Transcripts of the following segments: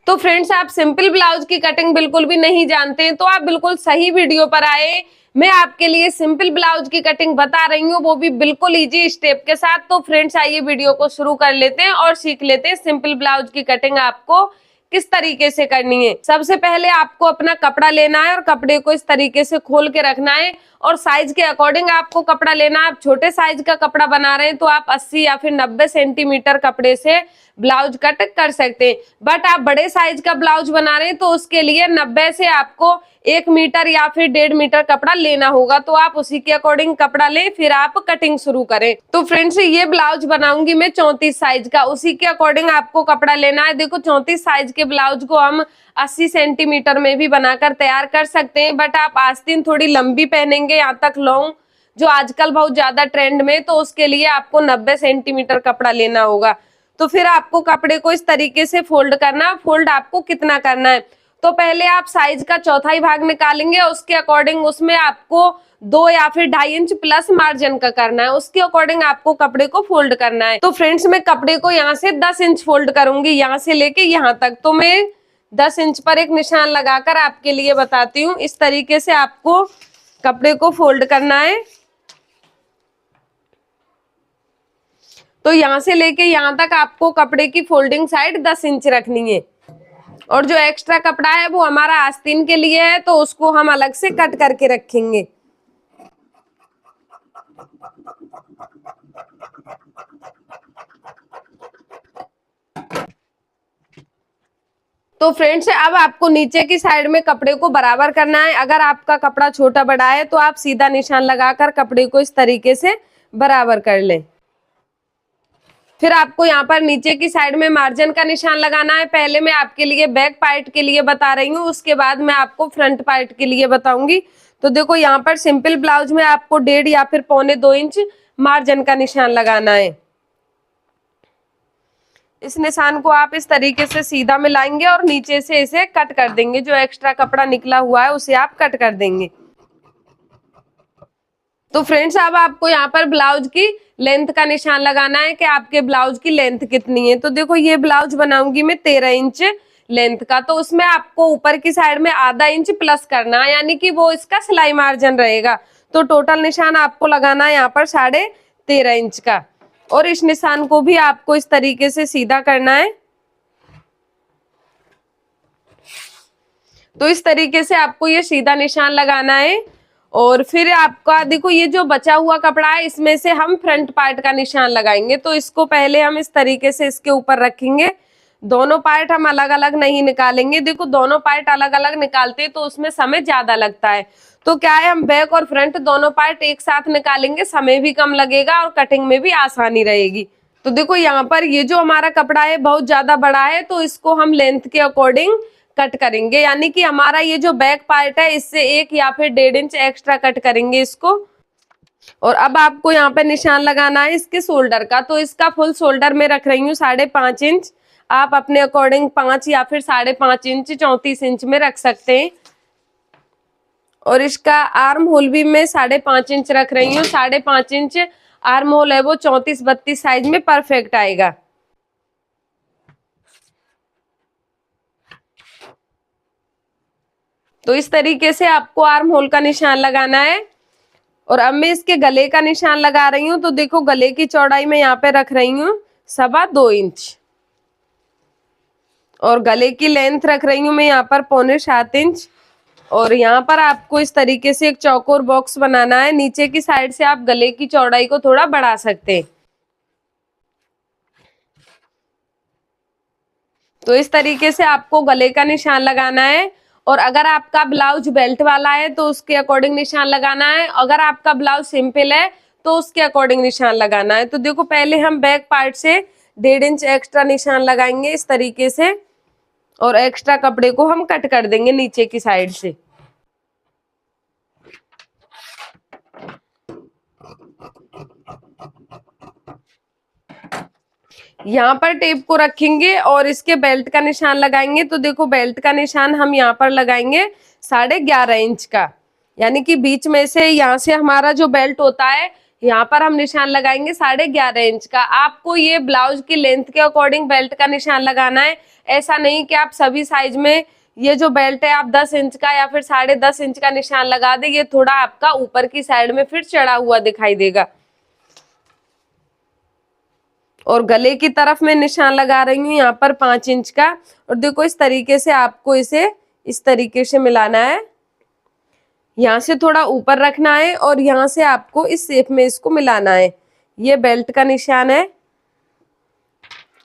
तो फ्रेंड्स, आप simple blouse की कटिंग बिल्कुल भी नहीं जानते हैं तो आप बिल्कुल सही वीडियो पर आए। मैं आपके लिए सिंपल ब्लाउज की कटिंग बता रही हूँ, वो भी बिल्कुल इजी स्टेप के साथ। तो फ्रेंड्स, आइए वीडियो को शुरू कर लेते हैं और सीख लेते हैं सिंपल ब्लाउज की कटिंग आपको किस तरीके से करनी है। सबसे पहले आपको अपना कपड़ा लेना है और कपड़े को इस तरीके से खोल के रखना है और साइज के अकॉर्डिंग आपको कपड़ा लेना है। आप छोटे साइज का कपड़ा बना रहे हैं तो आप 80 या फिर 90 सेंटीमीटर कपड़े से ब्लाउज कट कर सकते हैं। बट आप बड़े साइज का ब्लाउज बना रहे हैं तो उसके लिए 90 से आपको 1 मीटर या फिर 1.5 मीटर कपड़ा लेना होगा। तो आप उसी के अकॉर्डिंग कपड़ा लें, फिर आप कटिंग शुरू करें। तो फ्रेंड्स, ये ब्लाउज बनाऊंगी मैं 34 साइज का, उसी के अकॉर्डिंग आपको कपड़ा लेना है। देखो, 34 साइज के ब्लाउज को हम 80 सेंटीमीटर में भी बनाकर तैयार कर सकते हैं। बट आप आस्तीन थोड़ी लंबी पहनेंगे, यहाँ तक लॉन्ग, जो आजकल बहुत ज्यादा ट्रेंड में, तो उसके लिए आपको 90 सेंटीमीटर कपड़ा लेना होगा। तो फिर आपको कपड़े को इस तरीके से फोल्ड करना। फोल्ड आपको कितना करना है, तो पहले आप साइज का चौथाई भाग निकालेंगे, उसके अकॉर्डिंग उसमें आपको 2 या फिर 2.5 इंच प्लस मार्जिन का करना है। उसके अकॉर्डिंग आपको कपड़े को फोल्ड करना है। तो फ्रेंड्स, मैं कपड़े को यहाँ से 10 इंच फोल्ड करूंगी, यहाँ से लेके यहाँ तक। तो मैं 10 इंच पर एक निशान लगाकर आपके लिए बताती हूँ। इस तरीके से आपको कपड़े को फोल्ड करना है। तो यहाँ से लेके यहाँ तक आपको कपड़े की फोल्डिंग साइड 10 इंच रखनी है। और जो एक्स्ट्रा कपड़ा है वो हमारा आस्तीन के लिए है, तो उसको हम अलग से कट करके रखेंगे। तो फ्रेंड्स, अब आपको नीचे की साइड में कपड़े को बराबर करना है। अगर आपका कपड़ा छोटा बड़ा है तो आप सीधा निशान लगाकर कपड़े को इस तरीके से बराबर कर लें। फिर आपको यहाँ पर नीचे की साइड में मार्जिन का निशान लगाना है। पहले मैं आपके लिए बैक पार्ट के लिए बता रही हूँ, उसके बाद मैं आपको फ्रंट पार्ट के लिए बताऊंगी। तो देखो, यहाँ पर सिंपल ब्लाउज में आपको 1.5 या फिर 1.25 इंच मार्जिन का निशान लगाना है। इस निशान को आप इस तरीके से सीधा मिलाएंगे और नीचे से इसे कट कर देंगे। जो एक्स्ट्रा कपड़ा निकला हुआ है उसे आप कट कर देंगे। तो फ्रेंड्स, अब आपको यहाँ पर ब्लाउज की लेंथ का निशान लगाना है कि आपके ब्लाउज की लेंथ कितनी है। तो देखो, ये ब्लाउज बनाऊंगी मैं 13 इंच लेंथ का, तो उसमें आपको ऊपर की साइड में आधा इंच प्लस करना है, यानी कि वो इसका सिलाई मार्जिन रहेगा। तो टोटल निशान आपको लगाना है यहाँ पर 13.5 इंच का। और इस निशान को भी आपको इस तरीके से सीधा करना है। तो इस तरीके से आपको ये सीधा निशान लगाना है। और फिर आपका देखो, ये जो बचा हुआ कपड़ा है इसमें से हम फ्रंट पार्ट का निशान लगाएंगे। तो इसको पहले हम इस तरीके से इसके ऊपर रखेंगे। दोनों पार्ट हम अलग अलग नहीं निकालेंगे। देखो, दोनों पार्ट अलग अलग निकालते हैं तो उसमें समय ज्यादा लगता है। तो क्या है, हम बैक और फ्रंट दोनों पार्ट एक साथ निकालेंगे, समय भी कम लगेगा और कटिंग में भी आसानी रहेगी। तो देखो, यहाँ पर ये जो हमारा कपड़ा है बहुत ज्यादा बड़ा है, तो इसको हम लेंथ के अकॉर्डिंग कट करेंगे, यानी कि हमारा ये जो बैक पार्ट है इससे 1 या फिर 1.5 इंच एक्स्ट्रा कट करेंगे इसको। और अब आपको यहाँ पे निशान लगाना है इसके शोल्डर का। तो इसका फुल शोल्डर में रख रही हूँ 5.5 इंच। आप अपने अकॉर्डिंग 5 या फिर 5.5 इंच 34 इंच में रख सकते हैं। और इसका आर्म होल भी मैं 5.5 इंच रख रही हूँ। 5.5 इंच आर्म होल है वो 34-32 साइज में परफेक्ट आएगा। तो इस तरीके से आपको आर्म होल का निशान लगाना है। और अब मैं इसके गले का निशान लगा रही हूँ। तो देखो, गले की चौड़ाई मैं यहाँ पे रख रही हूँ 2.25 इंच। और गले की लेंथ रख रही हूँ मैं यहाँ पर 6.25 इंच। और यहाँ पर आपको इस तरीके से एक चौकोर बॉक्स बनाना है। नीचे की साइड से आप गले की चौड़ाई को थोड़ा बढ़ा सकते हैं। तो इस तरीके से आपको गले का निशान लगाना है। और अगर आपका ब्लाउज बेल्ट वाला है तो उसके अकॉर्डिंग निशान लगाना है। अगर आपका ब्लाउज सिंपल है तो उसके अकॉर्डिंग निशान लगाना है। तो देखो, पहले हम बैक पार्ट से 1.5 इंच एक्स्ट्रा निशान लगाएंगे इस तरीके से। और एक्स्ट्रा कपड़े को हम कट कर देंगे नीचे की साइड से। यहाँ पर टेप को रखेंगे और इसके बेल्ट का निशान लगाएंगे। तो देखो, बेल्ट का निशान हम यहाँ पर लगाएंगे 11.5 इंच का, यानी कि बीच में से यहाँ से हमारा जो बेल्ट होता है यहाँ पर हम निशान लगाएंगे 11.5 इंच का। आपको ये ब्लाउज की लेंथ के अकॉर्डिंग बेल्ट का निशान लगाना है। ऐसा नहीं कि आप सभी साइज में ये जो बेल्ट है आप 10 इंच का या फिर 10.5 इंच का निशान लगा दे, ये थोड़ा आपका ऊपर की साइड में फिर चढ़ा हुआ दिखाई देगा। और गले की तरफ मैं निशान लगा रही हूँ यहाँ पर 5 इंच का। और देखो इस तरीके से आपको इसे इस तरीके से मिलाना है, यहाँ से थोड़ा ऊपर रखना है और यहाँ से आपको इस शेप में इसको मिलाना है। ये बेल्ट का निशान है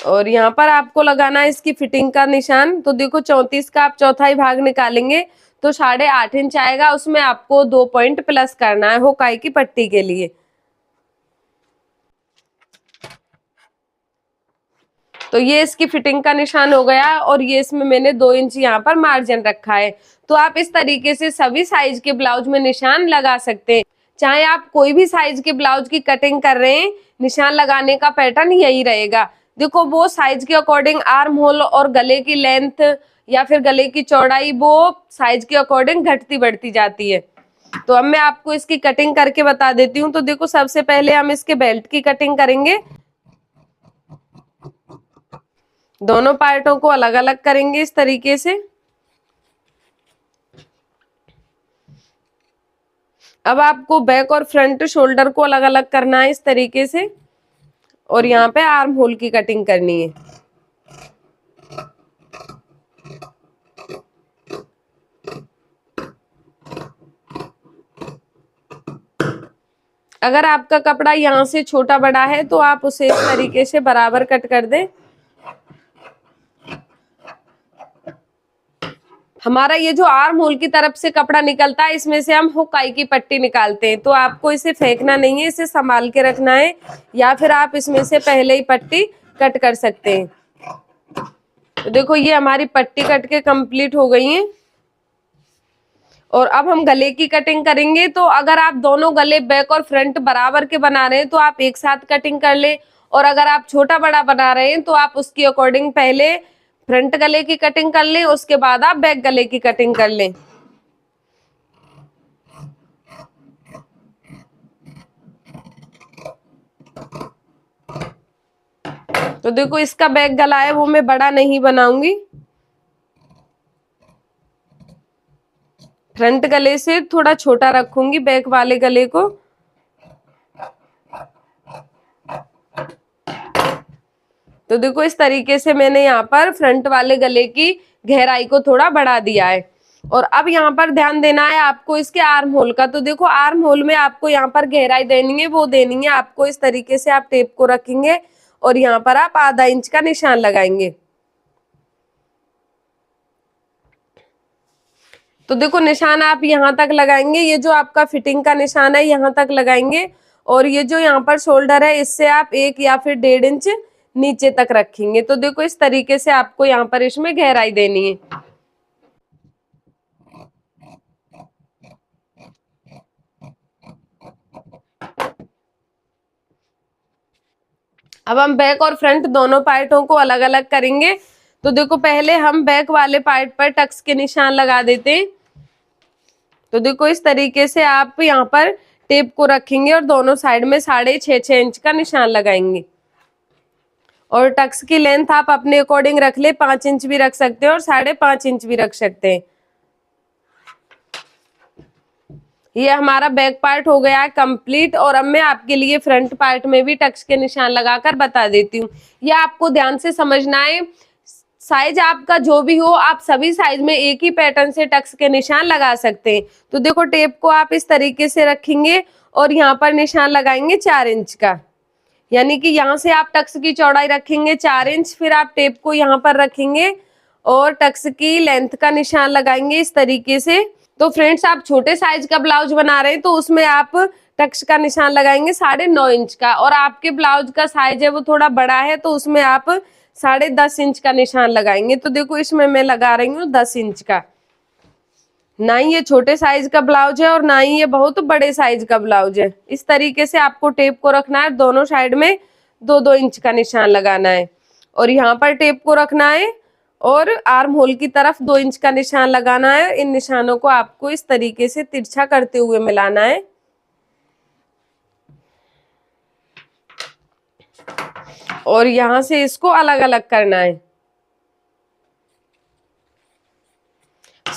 और यहाँ पर आपको लगाना है इसकी फिटिंग का निशान। तो देखो 34 का आप चौथाई भाग निकालेंगे तो 8.5 इंच आएगा, उसमें आपको 2 पॉइंट प्लस करना है हुकाई की पट्टी के लिए। तो ये इसकी फिटिंग का निशान हो गया और ये इसमें मैंने 2 इंच यहाँ पर मार्जिन रखा है। तो आप इस तरीके से सभी साइज के ब्लाउज में निशान लगा सकते हैं। चाहे आप कोई भी साइज के ब्लाउज की कटिंग कर रहे हैं, निशान लगाने का पैटर्न यही रहेगा। देखो वो साइज के अकॉर्डिंग आर्म होल और गले की लेंथ या फिर गले की चौड़ाई वो साइज के अकॉर्डिंग घटती बढ़ती जाती है। तो अब मैं आपको इसकी कटिंग करके बता देती हूँ। तो देखो सबसे पहले हम इसके बेल्ट की कटिंग करेंगे, दोनों पार्टों को अलग अलग करेंगे इस तरीके से। अब आपको बैक और फ्रंट शोल्डर को अलग अलग करना है इस तरीके से और यहाँ पे आर्म होल की कटिंग करनी है। अगर आपका कपड़ा यहाँ से छोटा बड़ा है तो आप उसे इस तरीके से बराबर कट कर दें। हमारा ये जो आर्म होल की तरफ से कपड़ा निकलता है इसमें से हम हुकाई की पट्टी निकालते हैं। तो आपको इसे फेंकना नहीं है, इसे संभाल के रखना है या फिर आप इसमें से पहले ही पट्टी कट कर सकते हैं। तो देखो ये हमारी पट्टी कट के कंप्लीट हो गई है और अब हम गले की कटिंग करेंगे। तो अगर आप दोनों गले बैक और फ्रंट बराबर के बना रहे हैं तो आप एक साथ कटिंग कर ले, और अगर आप छोटा बड़ा बना रहे हैं तो आप उसके अकॉर्डिंग पहले फ्रंट गले की कटिंग कर लें, उसके बाद आप बैक गले की कटिंग कर लें। तो देखो इसका बैक गला है वो मैं बड़ा नहीं बनाऊंगी, फ्रंट गले से थोड़ा छोटा रखूंगी बैक वाले गले को। तो देखो इस तरीके से मैंने यहाँ पर फ्रंट वाले गले की गहराई को थोड़ा बढ़ा दिया है। और अब यहाँ पर ध्यान देना है आपको इसके आर्म होल का। तो देखो आर्म होल में आपको यहाँ पर गहराई देनी है, वो देनी है आपको इस तरीके से। आप टेप को रखेंगे और यहाँ पर आप आधा इंच का निशान लगाएंगे। तो देखो निशान आप यहाँ तक लगाएंगे, ये जो आपका फिटिंग का निशान है यहाँ तक लगाएंगे और ये जो यहाँ पर शोल्डर है इससे आप 1 या फिर 1.5 इंच नीचे तक रखेंगे। तो देखो इस तरीके से आपको यहाँ पर इसमें गहराई देनी है। अब हम बैक और फ्रंट दोनों पार्टों को अलग अलग करेंगे। तो देखो पहले हम बैक वाले पार्ट पर टक्स के निशान लगा देते हैं। तो देखो इस तरीके से आप यहाँ पर टेप को रखेंगे और दोनों साइड में 6.5 इंच का निशान लगाएंगे। और टक्स की लेंथ आप अपने अकॉर्डिंग रख ले, 5 इंच भी रख सकते हैं और 5.5 इंच भी रख सकते हैं। ये हमारा बैक पार्ट हो गया है कंप्लीट। और अब मैं आपके लिए फ्रंट पार्ट में भी टक्स के निशान लगाकर बता देती हूँ। ये आपको ध्यान से समझना है। साइज आपका जो भी हो आप सभी साइज में एक ही पैटर्न से टक्स के निशान लगा सकते हैं। तो देखो टेप को आप इस तरीके से रखेंगे और यहाँ पर निशान लगाएंगे 4 इंच का, यानी कि यहाँ से आप टक्स की चौड़ाई रखेंगे 4 इंच, फिर आप टेप को यहाँ पर रखेंगे और टक्स की लेंथ का निशान लगाएंगे इस तरीके से। तो फ्रेंड्स आप छोटे साइज का ब्लाउज बना रहे हैं तो उसमें आप टक्स का निशान लगाएंगे 9.5 इंच का, और आपके ब्लाउज का साइज है वो थोड़ा बड़ा है तो उसमें आप 10.5 इंच का निशान लगाएंगे। तो देखो इसमें मैं लगा रही हूँ 10 इंच का। ना ही ये छोटे साइज का ब्लाउज है और ना ही ये बहुत बड़े साइज का ब्लाउज है। इस तरीके से आपको टेप को रखना है, दोनों साइड में 2-2 इंच का निशान लगाना है और यहाँ पर टेप को रखना है और आर्म होल की तरफ 2 इंच का निशान लगाना है। इन निशानों को आपको इस तरीके से तिरछा करते हुए मिलाना है और यहाँ से इसको अलग अलग करना है।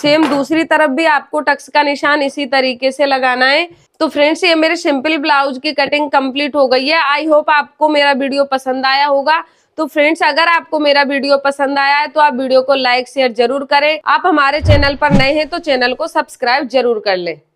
सेम दूसरी तरफ भी आपको टक्स का निशान इसी तरीके से लगाना है। तो फ्रेंड्स, ये मेरे सिंपल ब्लाउज की कटिंग कंप्लीट हो गई है। आई होप आपको मेरा वीडियो पसंद आया होगा। तो फ्रेंड्स, अगर आपको मेरा वीडियो पसंद आया है तो आप वीडियो को लाइक शेयर जरूर करें। आप हमारे चैनल पर नए हैं तो चैनल को सब्सक्राइब जरूर कर लें।